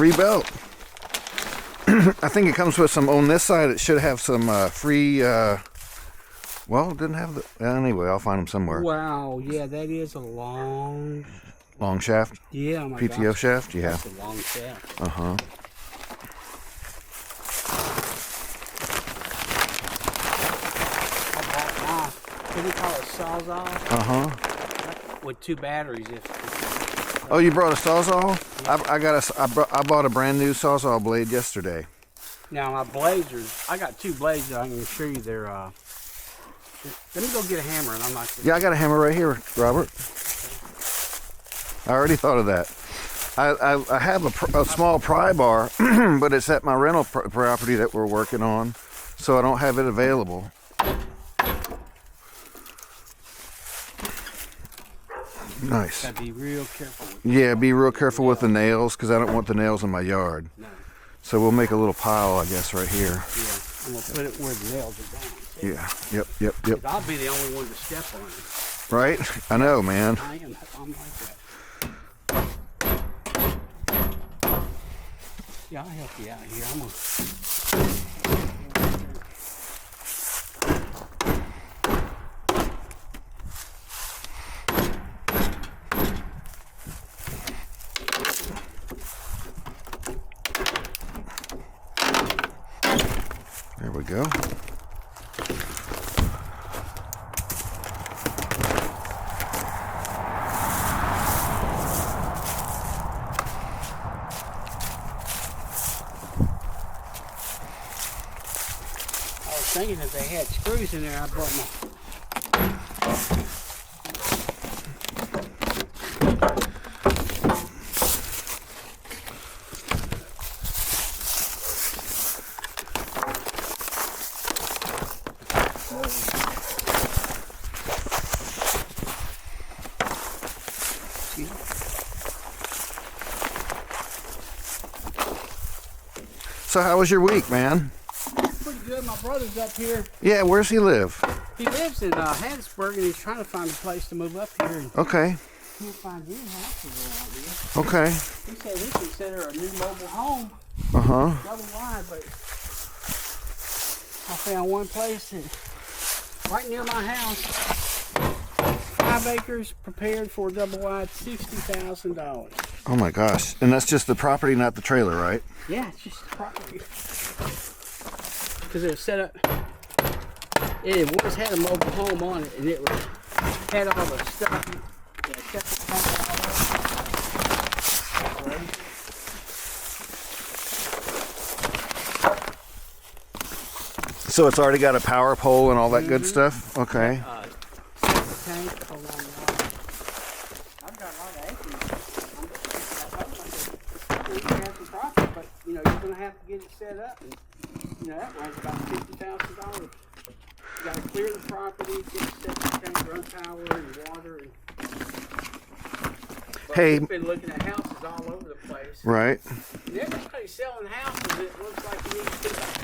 free belt. I think it comes with some, on this side it should have some free, well, it didn't have the, anyway, I'll find them somewhere. Wow, yeah, that is a long shaft? Yeah, my PTO gosh. shaft? Yeah. That's a long shaft. Uh-huh. I bought my, what do you call it, Sawzall? Uh-huh. With 2 batteries. Oh, you brought a Sawzall? Yeah. I bought a brand new Sawzall blade yesterday. Now my blades are, I got 2 blades that I can assure you they're, let me go get a hammer and I'm not sure. Yeah, I got a hammer right here, Robert. I already thought of that. I have a small pry bar, but it's at my rental property that we're working on, so I don't have it available. Nice. Gotta be real careful with Yeah, be real careful with the nails, because I don't want the nails in my yard. No. So we'll make a little pile, I guess, right here. Yeah, I'm gonna put it where the nails are down. See? Yeah, yep. I'll be the only one to step on it. Right? I know, man. I'm like that. Yeah, I'll help you out here. I'm gonna. There we go. Thinking if they had screws in there, I brought my. So how was your week, man? Pretty good. My brother's up here. Yeah, where's he live? He lives in Hattiesburg, and he's trying to find a place to move up here. And okay. can't find any houses around here. Okay. He said we consider a new mobile home. Uh-huh. Double wide, but I found one place that, right near my house. 5 acres, prepared for a double wide, $60,000. Oh my gosh. And that's just the property, not the trailer, right? Yeah, it's just the property. Because it was set up, it once had a mobile home on it, and it was, had all the stuff. Yeah, kept the tank all So it's already got a power pole and all that good stuff? Okay. tank, hold on, I've got a lot of acres. You have some profit, but you know, you're going to have to get it set up. And, you know, that runs about $50,000. You got to clear the property, get the septic tank, run power and water. But Hey. we've been looking at houses all over the place. Right. And everybody's selling houses. It looks like you need to put about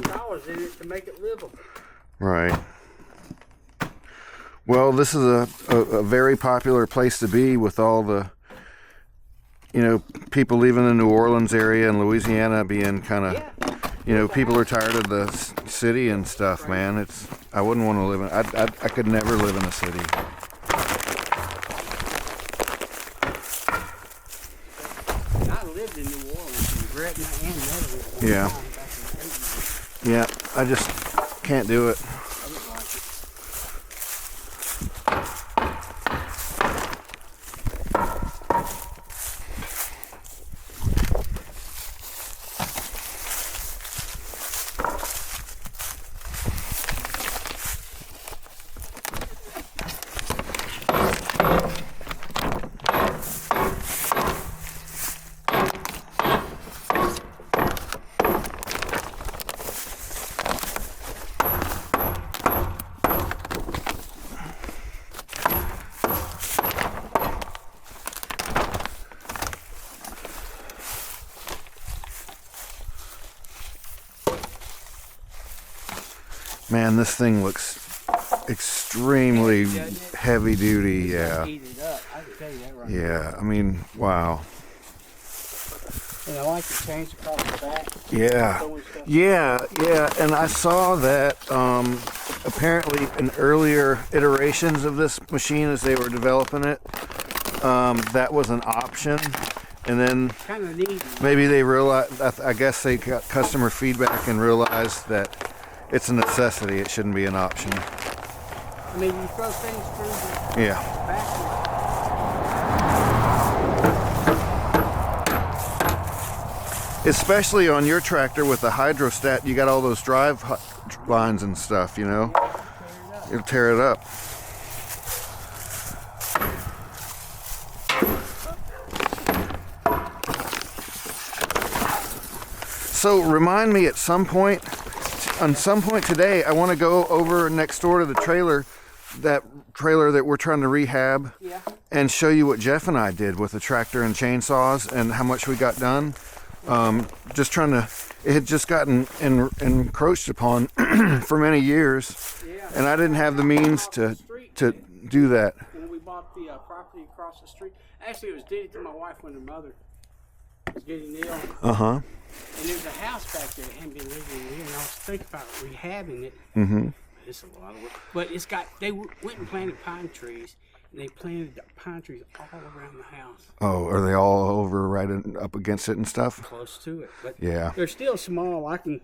$50,000 in it to make it livable. Right. Well, this is a very popular place to be with all the, you know, people leaving the New Orleans area and Louisiana being kind of, you know, people are tired of the city and stuff, man. It's, I wouldn't want to live in, I could never live in a city. I lived in New Orleans and Gretna and Netherlands. Yeah. Yeah, I just can't do it. Man, this thing looks extremely heavy duty. Yeah. Heat it up. I can tell you that right now. Yeah. I mean, wow. And I like the chains across the back. Yeah, yeah. And I saw that apparently in earlier iterations of this machine, as they were developing it, that was an option. And then Kind of neat. maybe they realized, I guess they got customer feedback and realized that it's a necessity. It shouldn't be an option. I mean, you throw things through the Yeah. back. Especially on your tractor with the hydrostat, you got all those drive lines and stuff, you know. It'll tear it up. So remind me at some point, on some point today, I want to go over next door to the trailer, that trailer that we're trying to rehab, Yeah. and show you what Jeff and I did with the tractor and chainsaws and how much we got done. Just trying to, it had just gotten encroached upon for many years, Yeah. and I didn't have the means to do that. When we bought the property across the street, actually it was deeded to my wife when her mother was getting ill. Uh-huh. And there's a house back there that hadn't been living in here, and I was thinking about rehabbing it. Mm-hmm. It's a lot of work. But it's got, they went and planted pine trees, and they planted the pine trees all around the house. Oh, are they all over right up against it and stuff? Close to it. But Yeah. they're still small. I can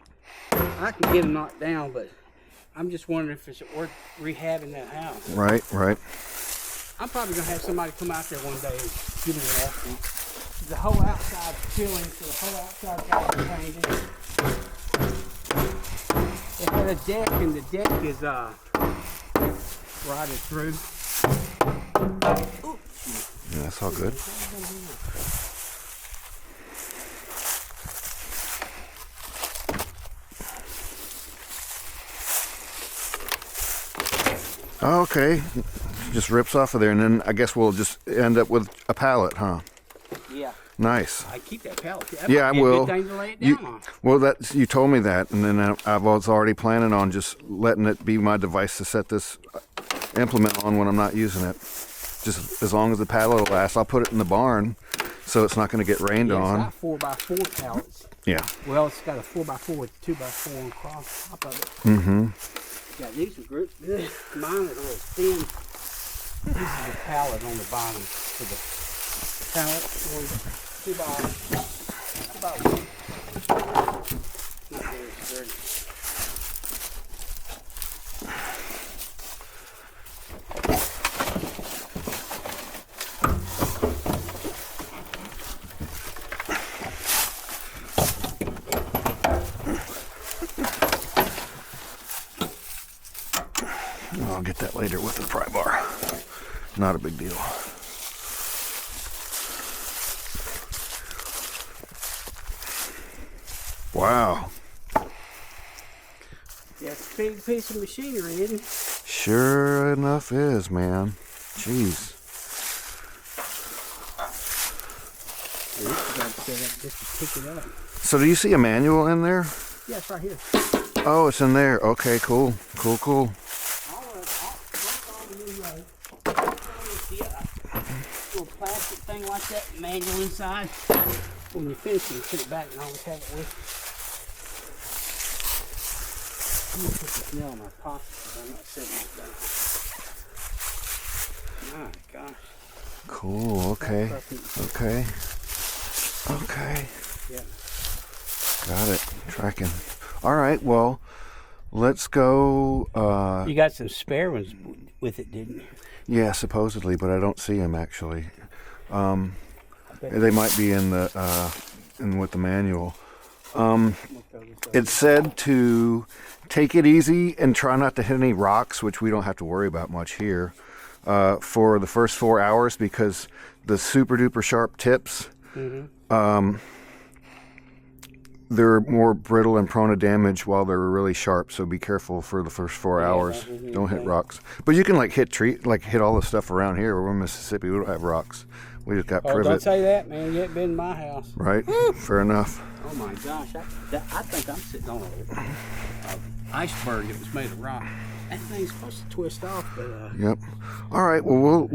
get them knocked down, but I'm just wondering if it's worth rehabbing that house. Right, right. I'm probably going to have somebody come out there one day and give me an estimate. The whole outside's peeling, so the whole outside got to be painted. It had a deck, and the deck is rotted through. Yeah, that's all good. Okay, just rips off of there, and then I guess we'll just end up with a pallet, huh? Yeah. Nice. I keep that pallet. Yeah, I will. Good thing to lay it down on. Well, that you told me that, and then I was already planning on just letting it be my device to set this implement on when I'm not using it. Just as long as the pallet will last, I'll put it in the barn, so it's not going to get rained on. It's got 4x4 pallets. Yeah. Well, it's got a 4x4 with 2x4 on cross top of it. Mm-hmm. Yeah, these are good. Mine are real thin. This is a pallet on the bottom for the pallet. 2x1. Not very sturdy. I'll get that later with the pry bar. Not a big deal. Wow. Yeah, it's a big piece of machinery, isn't it? Sure enough is, man. Jeez. Yeah, this got set up just to pick it up. So do you see a manual in there? Yeah, it's right here. Oh, it's in there. Okay, cool. Cool, cool. Little plastic thing like that, manual inside. When you finish, you put it back and always have it with you. I'm gonna put this nail in my pocket because I'm not sitting like that. My gosh. Cool. Okay. Okay. Okay. Yeah. Got it. Tracking. All right. Well, let's go. You got some spare ones with it, didn't you? Yeah, supposedly, but I don't see them actually. They might be in the with the manual. It said to take it easy and try not to hit any rocks, which we don't have to worry about much here, for the first 4 hours because the super duper sharp tips, they're more brittle and prone to damage while they're really sharp. So be careful for the first 4 hours. Don't hit rocks. But you can hit all the stuff around here. We're in Mississippi. We don't have rocks. We just got privet. Don't say that, man. You ain't been in my house. Right. Fair enough. Oh my gosh, I think I'm sitting on an iceberg that was made of rock. That thing's supposed to twist off, but Yep. All right. Well,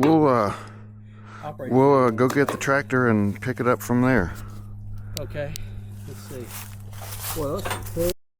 we'll go get the tractor and pick it up from there. Okay, let's see. Well, let's see.